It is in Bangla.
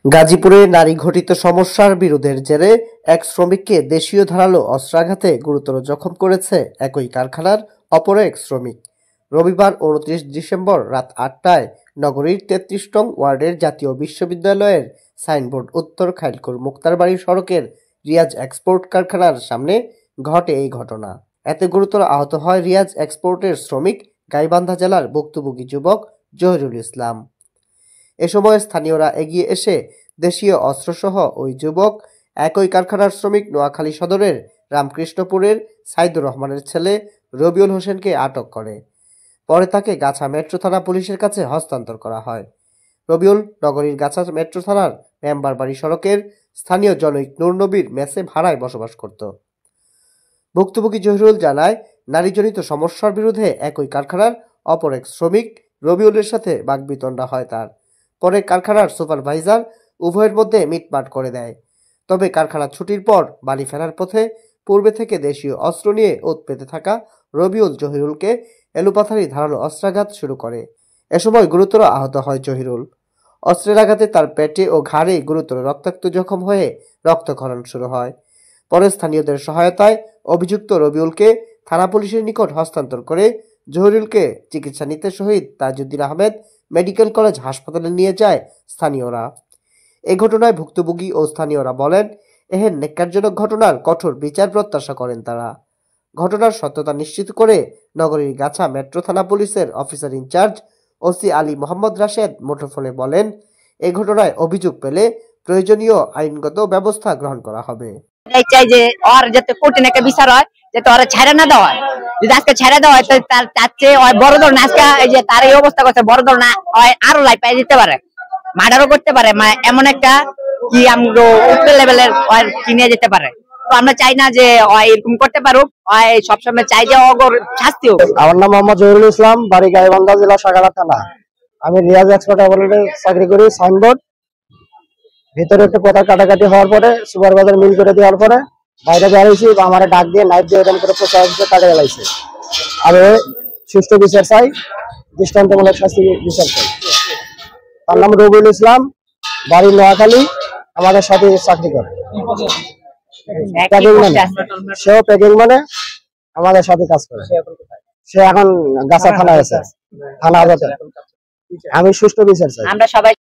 গাজীপুরে নারী ঘটিত সমস্যার বিরোধের জেরে এক শ্রমিককে দেশীয় ধারালো অস্ত্রাঘাতে গুরুতর জখম করেছে একই কারখানার অপর এক শ্রমিক। রবিবার ২৯ ডিসেম্বর রাত ৮টায় নগরীর ৩৩ নং ওয়ার্ডের জাতীয় বিশ্ববিদ্যালয়ের সাইনবোর্ড উত্তর খাইলকুর মুক্তারবাড়ি সড়কের রিয়াজ এক্সপোর্ট কারখানার সামনে ঘটে এই ঘটনা। এতে গুরুতর আহত হয় রিয়াজ এক্সপোর্টের শ্রমিক গাইবান্ধা জেলার ভুক্তভোগী যুবক জহিরুল ইসলাম। এ সময় স্থানীয়রা এগিয়ে এসে দেশীয় অস্ত্রসহ ওই যুবক একই কারখানার শ্রমিক নোয়াখালী সদরের রামকৃষ্ণপুরের সাইদুর রহমানের ছেলে রবিউল হোসেনকে আটক করে। পরে তাকে গাছা মেট্রো থানা পুলিশের কাছে হস্তান্তর করা হয়। রবিউল নগরীর গাছা মেট্রো থানার মেম্বারবাড়ি সড়কের স্থানীয় জনৈক নূরনবীর মেসে ভাড়ায় বসবাস করত। ভুক্তভোগী জহিরুল জানায়, নারীজনিত সমস্যার বিরুদ্ধে একই কারখানার অপর এক শ্রমিক রবিউলের সাথে বাগবিতণ্ডা হয় তার। পরে কারখানার সুপারভাইজার উভয়ের মধ্যে মিটমাট করে দেয়। তবে কারখানা ছুটির পর বাড়ি ফেরার পথে পূর্বে থেকে দেশীয় অস্ত্র নিয়ে ওত পেতে থাকা রবিউল জহিরুলকে এলোপাথারি ধারালো অস্ত্রাঘাত শুরু করে। এ সময় গুরুতর আহত হয় জহিরুল। অস্ত্রের আঘাতে তার পেটে ও ঘাড়ে গুরুতর রক্তাক্ত জখম হয়ে রক্তক্ষরণ শুরু হয়। পরে স্থানীয়দের সহায়তায় অভিযুক্ত রবিউলকে থানা পুলিশের নিকট হস্তান্তর করে জহিরুলকে চিকিৎসা নিতে শহীদ তাজউদ্দিন আহমেদ মেডিকেল কলেজ হাসপাতালে নিয়ে যায় স্থানীয়রা। এই ঘটনায় ভুক্তভোগী ও স্থানীয়রা বলেন, এহেন ন্যাক্কারজনক ঘটনার কঠোর বিচার প্রত্যাশা করেন তারা। ঘটনার সত্যতা নিশ্চিত করে নগরীর গাছা মেট্রো থানা পুলিশের officer in-charge OC Ali Mohammad Rashed মুঠোফোনে বলেন, এই ঘটনায় অভিযোগ পেলে প্রয়োজনীয় আইনগত ব্যবস্থা গ্রহণ করা হবে। চাই যে ওর যাতে কঠিন একটা বিচার হয়, যাতে ওরা ছেড়ে না দেওয়া হয়। যদি আজকে ছেড়ে দেওয়া হয় তার চেয়ে বড় ধরনের আজকে এই যে তার এই অবস্থা করছে, বড় ধরনের আরো লাই পাই দিতে পারে, মার্ডারও করতে পারে, এমন একটা কি আমরা উচ্চ লেভেলের কিনে যেতে পারে। তো আমরা চাই না যে এরকম করতে পারুক, সবসময় চাই যে অগর শাস্তি হোক। আমার নাম মোহাম্মদ জহিরুল ইসলাম, বাড়ি গাইবান্ধা জেলা সাগারা থানা। আমি রিয়াজ এক্সপোর্ট চাকরি করি। সাইনবোর্ড ভিতরে একটু কথা কাটাকাটি হওয়ার পরে সুপারভাইজার মিল করে দেওয়ার পরে বাইরে বেরিয়েছি, আমার ডাক দিয়ে নাইট দিয়ে এরকম করে প্রচার কাটে গেলাইছে। আমি সুষ্ঠু বিচার চাই, দৃষ্টান্তমূলক শাস্তি বিচার চাই। তার নাম রবিউল ইসলাম, বাড়ি নোয়াখালী, আমাদের সাথে চাকরি করে। সেও প্যাকিং মানে আমাদের সাথে কাজ করে। সে এখন গাছা থানায় আছে, থানা হাজতে। আমি সুষ্ঠু বিচার চাই। আমরা সবাই